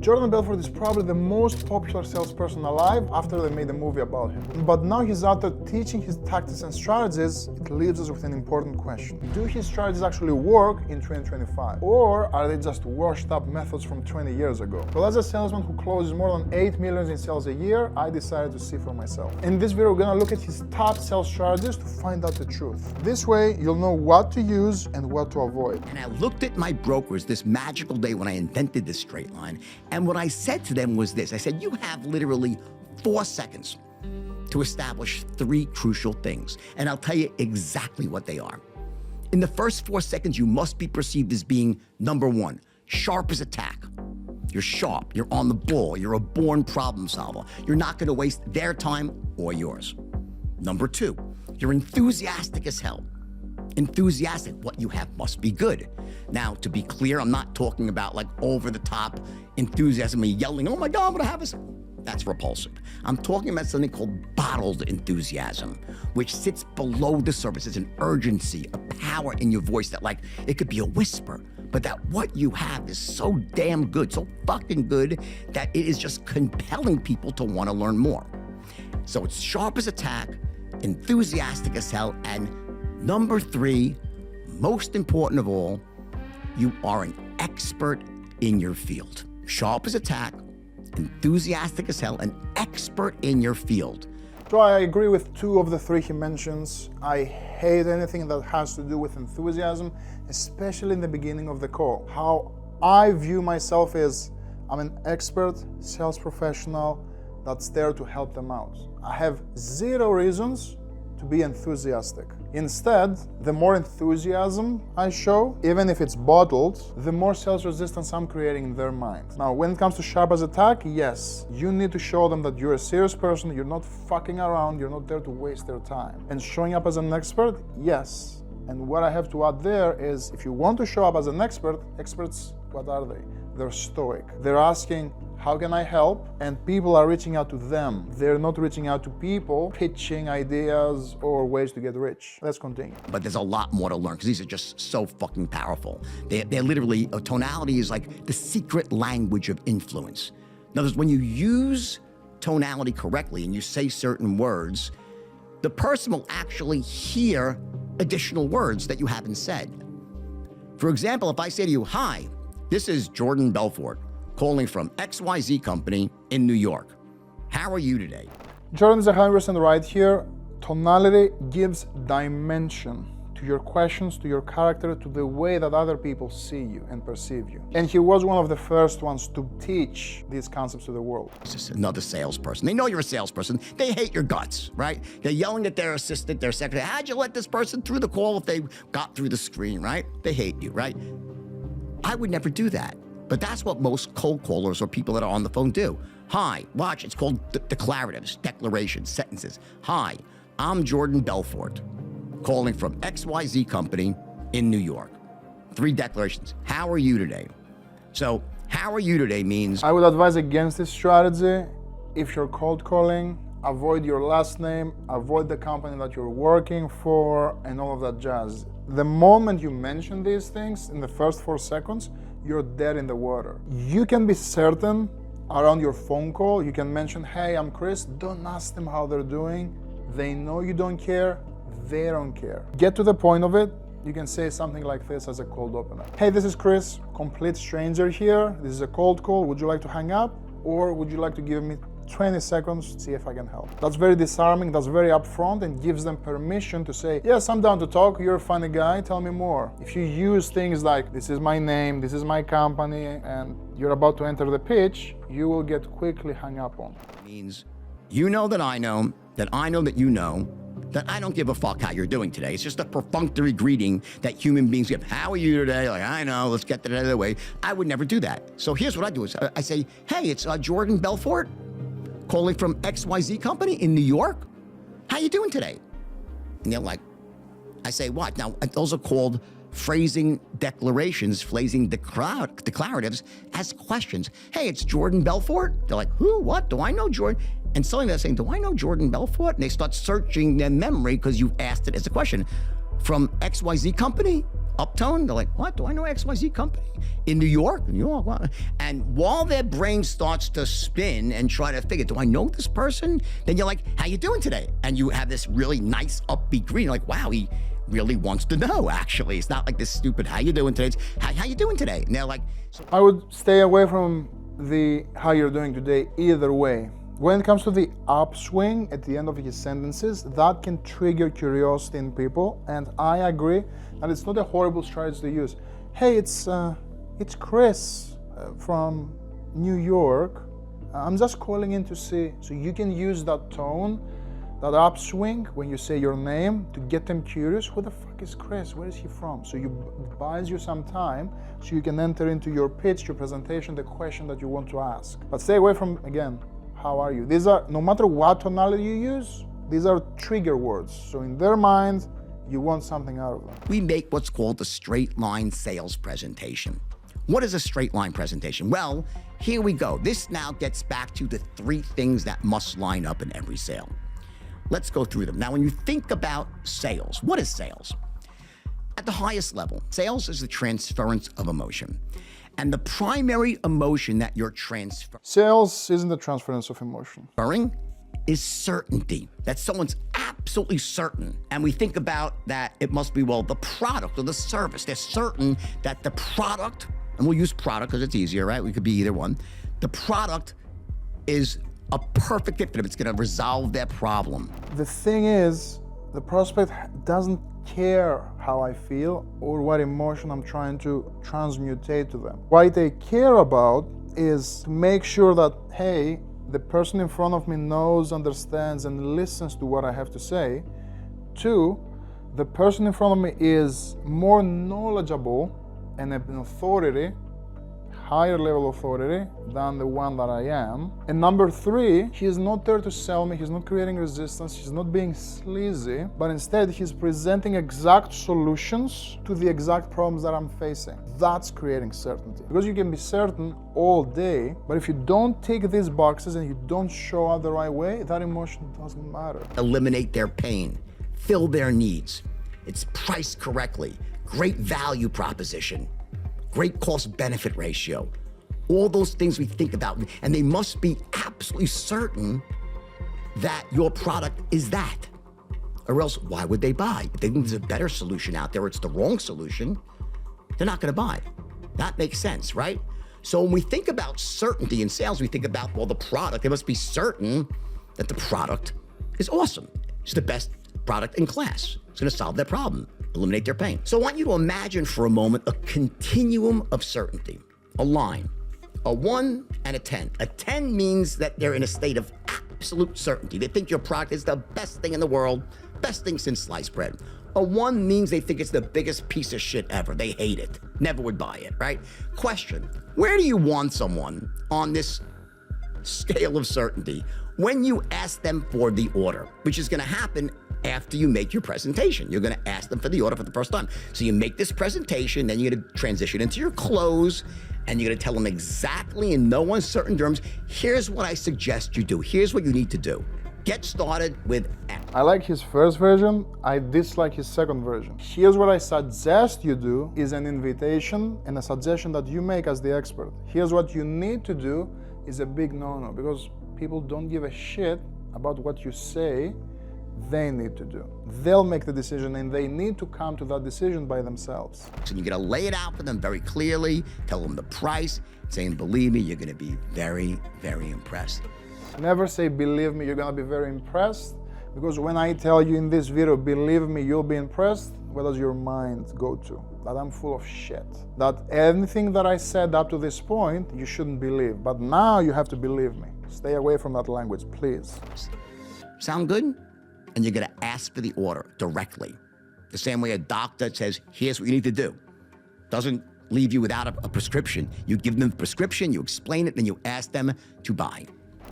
Jordan Belfort is probably the most popular salesperson alive after they made a movie about him. But now he's out there teaching his tactics and strategies. It leaves us with an important question. Do his strategies actually work in 2025? Or are they just washed up methods from 20 years ago? Well, as a salesman who closes more than 8 million in sales a year, I decided to see for myself. In this video, we're gonna look at his top sales strategies to find out the truth. This way, you'll know what to use and what to avoid. And I looked at my brokers this magical day when I invented this straight line, and what I said to them was this. I said, you have literally 4 seconds to establish 3 crucial things, and I'll tell you exactly what they are. In the first 4 seconds, you must be perceived as being, number 1, sharp as a tack. You're sharp, you're on the ball, you're a born problem solver. You're not gonna waste their time or yours. Number 2, you're enthusiastic as hell. Enthusiastic, what you have must be good. Now, to be clear, I'm not talking about like over-the-top enthusiasm, yelling, oh my God, I'm gonna have this. That's repulsive. I'm talking about something called bottled enthusiasm, which sits below the surface. It's an urgency, a power in your voice that like, it could be a whisper, but that what you have is so damn good, so fucking good, that it is just compelling people to wanna learn more. So it's sharp as a tack, enthusiastic as hell, and number 3, most important of all, you are an expert in your field. Sharp as a tack, enthusiastic as hell, an expert in your field. So I agree with 2 of the 3 he mentions. I hate anything that has to do with enthusiasm, especially in the beginning of the call. How I view myself is I'm an expert sales professional that's there to help them out. I have 0 reasons to be enthusiastic. Instead, the more enthusiasm I show, even if it's bottled, the more sales resistance I'm creating in their mind. Now, when it comes to sharp as a tack, yes, you need to show them that you're a serious person, you're not fucking around, you're not there to waste their time. And showing up as an expert, yes. And what I have to add there is, if you want to show up as an expert, experts, what are they? They're stoic. They're asking, how can I help? And people are reaching out to them. They're not reaching out to people, pitching ideas or ways to get rich. Let's continue. But there's a lot more to learn because these are just so fucking powerful. They're literally, tonality is like the secret language of influence. In other words, when you use tonality correctly and you say certain words, the person will actually hear additional words that you haven't said. For example, if I say to you, hi, this is Jordan Belfort, calling from XYZ company in New York. How are you today? Jordan is 100% right here. Tonality gives dimension to your questions, to your character, to the way that other people see you and perceive you. And he was one of the first ones to teach these concepts to the world. It's just another salesperson. They know you're a salesperson. They hate your guts, right? They're yelling at their assistant, their secretary, how'd you let this person through the call if they got through the screen, right? They hate you, right? I would never do that. But that's what most cold callers or people that are on the phone do. Hi, watch, it's called declaratives, declarations, sentences. Hi, I'm Jordan Belfort, calling from XYZ company in New York. 3 declarations. How are you today? So, how are you today means... I would advise against this strategy. If you're cold calling, avoid your last name, avoid the company that you're working for, and all of that jazz. The moment you mention these things in the first 4 seconds, you're dead in the water. You can be certain around your phone call, you can mention, hey, I'm Chris. Don't ask them how they're doing. They know you don't care. They don't care. Get to the point of it. You can say something like this as a cold opener. Hey, this is Chris, complete stranger here. This is a cold call. Would you like to hang up? Or would you like to give me 20 seconds to see if I can help? That's very disarming, that's very upfront, and gives them permission to say, yes, I'm down to talk, you're a funny guy, tell me more. If you use things like, this is my name, this is my company, and you're about to enter the pitch, you will get quickly hung up on. It means you know that I know that you know that I don't give a fuck how you're doing today. It's just a perfunctory greeting that human beings give. How are you today? Like, I know, let's get that out of the way. I would never do that. So here's what I do is I say, hey, it's Jordan Belfort, calling from XYZ company in New York. How you doing today? And they're like, I say, what? Now, those are called phrasing declarations, phrasing declaratives as questions. Hey, it's Jordan Belfort. They're like, who, what? Do I know Jordan? And suddenly they're saying, do I know Jordan Belfort? And they start searching their memory because you've asked it as a question. From XYZ company? Uptone? They're like, what? Do I know XYZ company? In New York? New York? What? And while their brain starts to spin and try to figure, do I know this person? Then you're like, how you doing today? And you have this really nice upbeat greeting. Like, wow, he really wants to know, actually. It's not like this stupid, how you doing today? It's, how you doing today? And they're like... I would stay away from the how you're doing today either way. When it comes to the upswing at the end of his sentences, that can trigger curiosity in people, and I agree that it's not a horrible strategy to use. Hey, it's Chris from New York. I'm just calling in to see. So you can use that tone, that upswing when you say your name to get them curious. Who the fuck is Chris? Where is he from? So it buys you some time so you can enter into your pitch, your presentation, the question that you want to ask. But stay away from, again, how are you? These are, no matter what tonality you use, these are trigger words. So in their mind, you want something out of them. We make what's called the straight line sales presentation. What is a straight line presentation? Well, here we go. This now gets back to the 3 things that must line up in every sale. Let's go through them. Now, when you think about sales, what is sales? At the highest level, sales is the transference of emotion. And the primary emotion that you're transferring... Sales isn't the transference of emotion. ...is certainty, that someone's absolutely certain. And we think about that it must be, well, the product or the service. They're certain that the product, and we'll use product because it's easier, right? We could be either one. The product is a perfect fit for them. It's going to resolve their problem. The thing is, the prospect doesn't care how I feel or what emotion I'm trying to transmutate to them. What they care about is to make sure that, hey, the person in front of me knows, understands, and listens to what I have to say. 2, the person in front of me is more knowledgeable and an authority, higher level authority than the one that I am. And number 3, he's not there to sell me, he's not creating resistance, he's not being sleazy, but instead he's presenting exact solutions to the exact problems that I'm facing. That's creating certainty. Because you can be certain all day, but if you don't tick these boxes and you don't show up the right way, that emotion doesn't matter. Eliminate their pain, fill their needs. It's priced correctly, great value proposition, great cost-benefit ratio, all those things we think about, and they must be absolutely certain that your product is that. Or else, why would they buy? If they think there's a better solution out there, or it's the wrong solution, they're not gonna buy. That makes sense, right? So when we think about certainty in sales, we think about, well, the product, they must be certain that the product is awesome. It's the best product in class. It's gonna solve their problem, eliminate their pain. So I want you to imagine for a moment a continuum of certainty, a line, a 1 and a 10. A 10 means that they're in a state of absolute certainty. They think your product is the best thing in the world, best thing since sliced bread. A 1 means they think it's the biggest piece of shit ever. They hate it, never would buy it, right? Question, where do you want someone on this scale of certainty when you ask them for the order, which is gonna happen after you make your presentation? You're gonna ask them for the order for the first time. So you make this presentation, then you're gonna transition into your close, and you're gonna tell them exactly in no uncertain terms, here's what I suggest you do. Here's what you need to do. Get started with X. I like his first version, I dislike his second version. Here's what I suggest you do is an invitation and a suggestion that you make as the expert. Here's what you need to do is a big no-no, because people don't give a shit about what you say they need to do. They'll make the decision, and they need to come to that decision by themselves. So you're gonna lay it out for them very clearly, tell them the price, saying, believe me, you're gonna be very, very impressed. Never say, believe me, you're gonna be very impressed, because when I tell you in this video, believe me, you'll be impressed, where does your mind go to? That I'm full of shit. That anything that I said up to this point, you shouldn't believe. But now you have to believe me. Stay away from that language, please. Sound good? And you're gonna ask for the order directly. The same way a doctor says, here's what you need to do. Doesn't leave you without a prescription. You give them the prescription, you explain it, and you ask them to buy.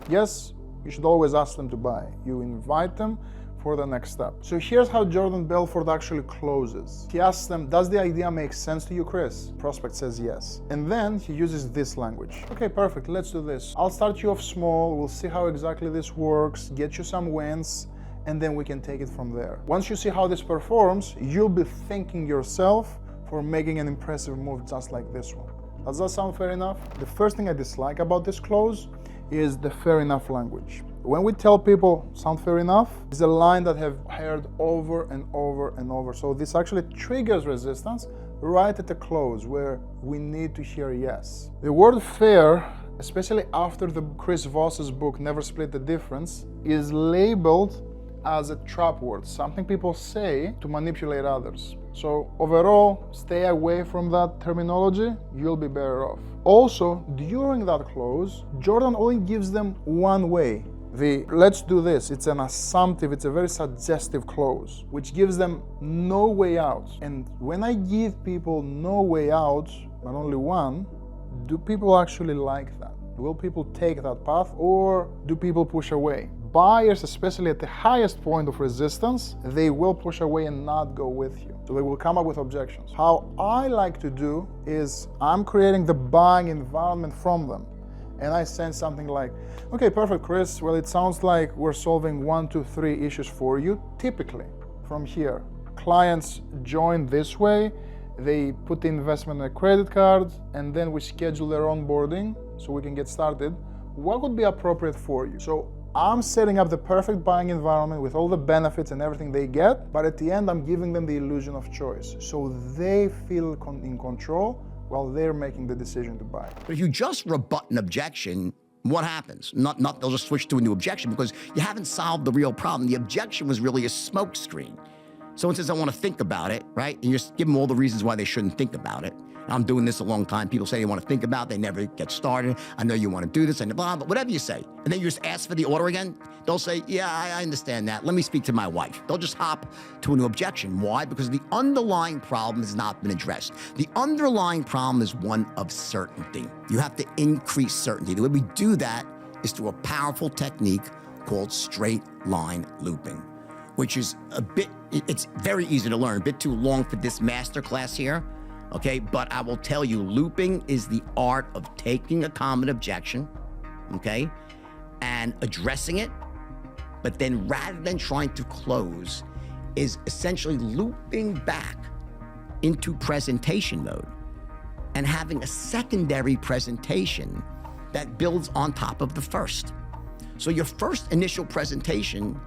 Yes, you should always ask them to buy. You invite them for the next step. So here's how Jordan Belfort actually closes. He asks them, does the idea make sense to you, Chris? Prospect says yes. And then he uses this language. Okay, perfect, let's do this. I'll start you off small, we'll see how exactly this works, get you some wins, and then we can take it from there. Once you see how this performs, you'll be thanking yourself for for making an impressive move just like this one. Does that sound fair enough? The first thing I dislike about this clause is the fair enough language. When we tell people sound fair enough, it's a line that I've heard over and over and over. So this actually triggers resistance right at the close where we need to hear yes. The word fair, especially after the Chris Voss's book Never Split the Difference, is labeled as a trap word, something people say to manipulate others. So overall, stay away from that terminology, you'll be better off. Also, during that clause, Jordan only gives them one way. The let's do this, it's an assumptive, it's a very suggestive clause, which gives them no way out. And when I give people no way out, but only one, do people actually like that? Will people take that path, or do people push away? Buyers, especially at the highest point of resistance, they will push away and not go with you. So they will come up with objections. How I like to do is I'm creating the buying environment from them. And I send something like, okay, perfect, Chris. Well, it sounds like we're solving 1, 2, 3 issues for you. Typically, from here, clients join this way, they put the investment in a credit card, and then we schedule their onboarding so we can get started. What would be appropriate for you? So I'm setting up the perfect buying environment with all the benefits and everything they get, but at the end, I'm giving them the illusion of choice. So they feel in control while they're making the decision to buy. But if you just rebut an objection, what happens? They'll just switch to a new objection because you haven't solved the real problem. The objection was really a smoke screen. Someone says, I want to think about it, right? And you just give them all the reasons why they shouldn't think about it. I'm doing this a long time. People say they want to think about it. They never get started. I know you want to do this and blah, blah, whatever you say. And then you just ask for the order again. They'll say, yeah, I understand that. Let me speak to my wife. They'll just hop to a new objection. Why? Because the underlying problem has not been addressed. The underlying problem is one of certainty. You have to increase certainty. The way we do that is through a powerful technique called straight line looping, which is it's very easy to learn, a bit too long for this masterclass here. Okay, but I will tell you, looping is the art of taking a common objection, okay, and addressing it, but then rather than trying to close, is essentially looping back into presentation mode and having a secondary presentation that builds on top of the first. So your first initial presentation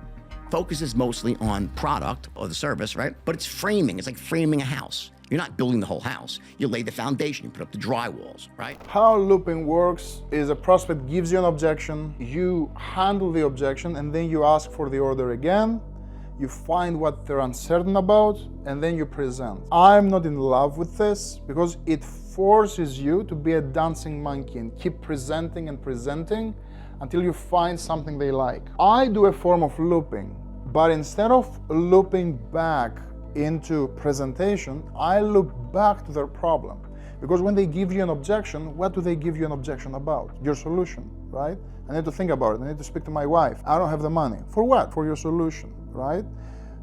focuses mostly on product or the service, right? But it's framing, it's like framing a house. You're not building the whole house. You lay the foundation, you put up the drywalls, right? How looping works is a prospect gives you an objection, you handle the objection, and then you ask for the order again, you find what they're uncertain about, and then you present. I'm not in love with this because it forces you to be a dancing monkey and keep presenting and presenting until you find something they like. I do a form of looping, but instead of looping back into presentation, I look back to their problem. Because when they give you an objection, what do they give you an objection about? Your solution, right? I need to think about it. I need to speak to my wife. I don't have the money. For what? For your solution, right?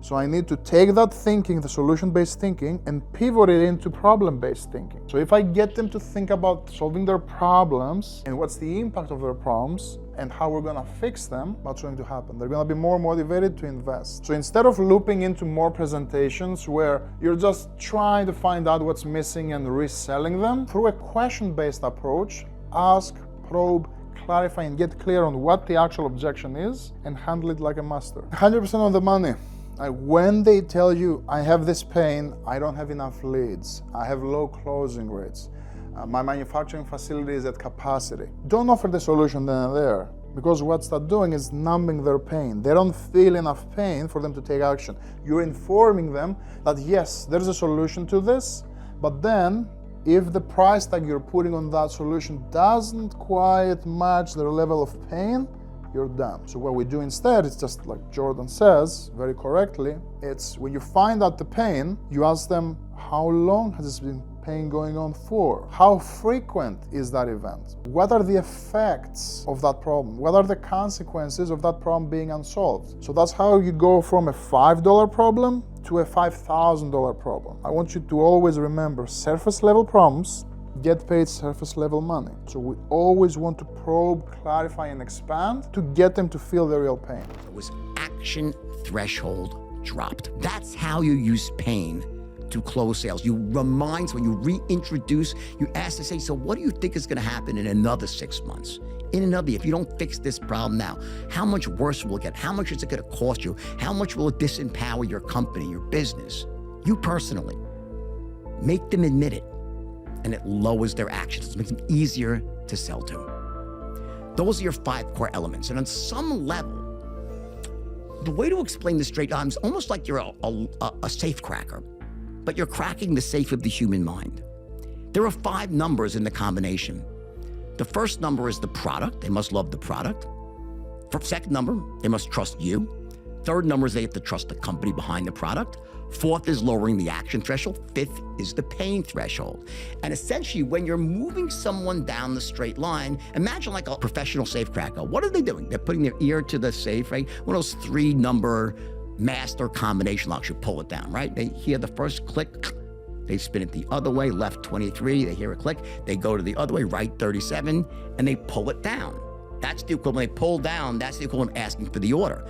So I need to take that thinking, the solution-based thinking, and pivot it into problem-based thinking. So if I get them to think about solving their problems and what's the impact of their problems and how we're gonna fix them, what's going to happen? They're gonna be more motivated to invest. So instead of looping into more presentations where you're just trying to find out what's missing and reselling them, through a question-based approach, ask, probe, clarify, and get clear on what the actual objection is and handle it like a master. 100% on the money. When they tell you, I have this pain, I don't have enough leads, I have low closing rates, my manufacturing facility is at capacity, don't offer the solution then and there, because what's that doing is numbing their pain. They don't feel enough pain for them to take action. You're informing them that yes, there's a solution to this, but then if the price tag you're putting on that solution doesn't quite match their level of pain, you're done. So what we do instead is just like Jordan says very correctly, it's when you find out the pain, you ask them, how long has this been pain going on for? How frequent is that event? What are the effects of that problem? What are the consequences of that problem being unsolved? So that's how you go from a $5 problem to a $5,000 problem. I want you to always remember, surface level problems get paid surface level money. So we always want to probe, clarify, and expand to get them to feel the real pain. It was action threshold dropped. That's how you use pain to close sales. You remind someone, you reintroduce, you ask to say, so what do you think is going to happen in another 6 months? In another year, if you don't fix this problem now, how much worse will it get? How much is it going to cost you? How much will it disempower your company, your business, you personally? Make them admit it, and it lowers their actions. It makes them easier to sell to. Those are your 5 core elements. And on some level, the way to explain the straight line is almost like you're a safe cracker, but you're cracking the safe of the human mind. There are 5 numbers in the combination. The first number is the product. They must love the product. Second number, they must trust you. Third number is they have to trust the company behind the product. Fourth is lowering the action threshold. Fifth is the pain threshold. And essentially, when you're moving someone down the straight line, imagine like a professional safecracker. What are they doing? They're putting their ear to the safe, right? One of those 3-number master combination locks. You pull it down, right? They hear the first click. They spin it the other way, left 23. They hear a click. They go to the other way, right 37, and they pull it down. That's the equivalent. They pull down. That's the equivalent of asking for the order.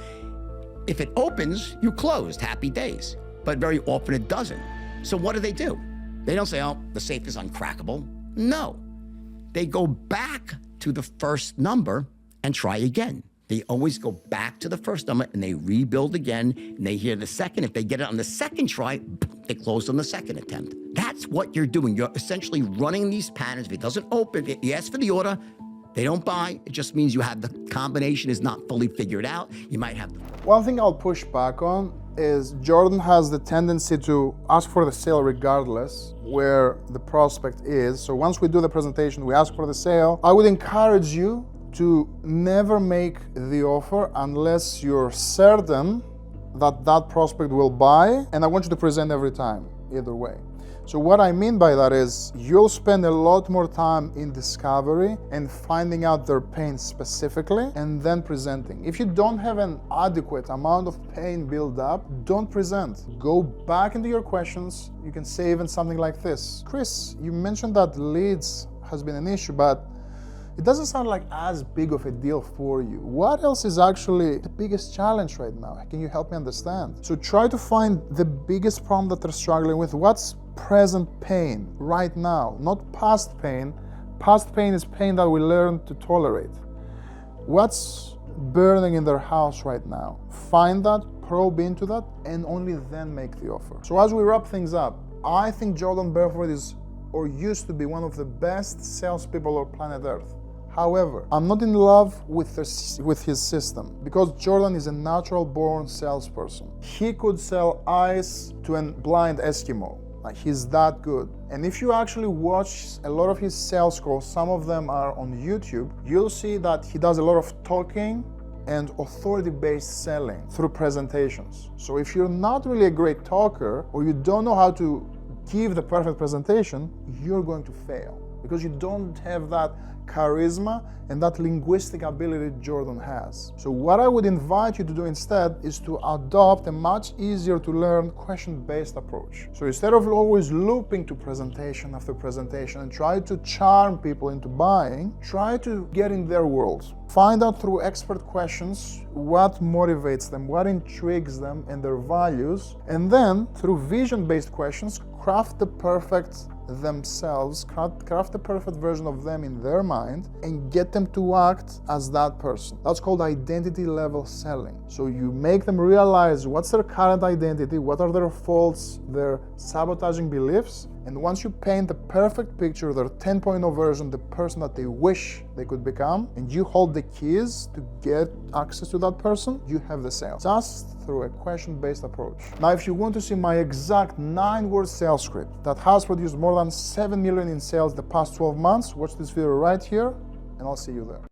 If it opens, you closed. Happy days. But very often it doesn't. So what do? They don't say, oh, the safe is uncrackable. No. They go back to the first number and try again. They always go back to the first number and they rebuild again, and they hear the second. If they get it on the second try, they close on the second attempt. That's what you're doing. You're essentially running these patterns. If it doesn't open, if you ask for the order, they don't buy. It just means you have the combination is not fully figured out. You might have. One thing I'll push back on is Jordan has the tendency to ask for the sale regardless where the prospect is. So once we do the presentation, we ask for the sale. I would encourage you to never make the offer unless you're certain that that prospect will buy, and I want you to present every time, either way. So what I mean by that is you'll spend a lot more time in discovery and finding out their pain specifically and then presenting. If you don't have an adequate amount of pain built up, don't present. Go back into your questions. You can say even something like this. Chris, you mentioned that leads has been an issue, but it doesn't sound like as big of a deal for you. What else is actually the biggest challenge right now? Can you help me understand? So try to find the biggest problem that they're struggling with. What's present pain right now, not past pain. Past pain is pain that we learn to tolerate. What's burning in their house right now? Find that, probe into that, and only then make the offer. So as we wrap things up, I think Jordan Belfort is or used to be one of the best salespeople on planet Earth. However, I'm not in love with his system because Jordan is a natural-born salesperson. He could sell ice to a blind Eskimo. Like, he's that good. And if you actually watch a lot of his sales calls, some of them are on YouTube, you'll see that he does a lot of talking and authority-based selling through presentations. So if you're not really a great talker or you don't know how to give the perfect presentation, you're going to fail because you don't have that charisma and that linguistic ability Jordan has. So what I would invite you to do instead is to adopt a much easier to learn question-based approach. So instead of always looping to presentation after presentation and try to charm people into buying, try to get in their world. Find out through expert questions what motivates them, what intrigues them and their values, and then through vision-based questions, craft the perfect themselves, craft the perfect version of them in their mind and get them to act as that person. That's called identity level selling. So you make them realize what's their current identity, what are their faults, their sabotaging beliefs, and once you paint the perfect picture, their 10.0 version, the person that they wish they could become, and you hold the keys to get access to that person, you have the sale. Just through a question-based approach. Now, if you want to see my exact 9-word sales script that has produced more than 7 million in sales the past 12 months, watch this video right here, and I'll see you there.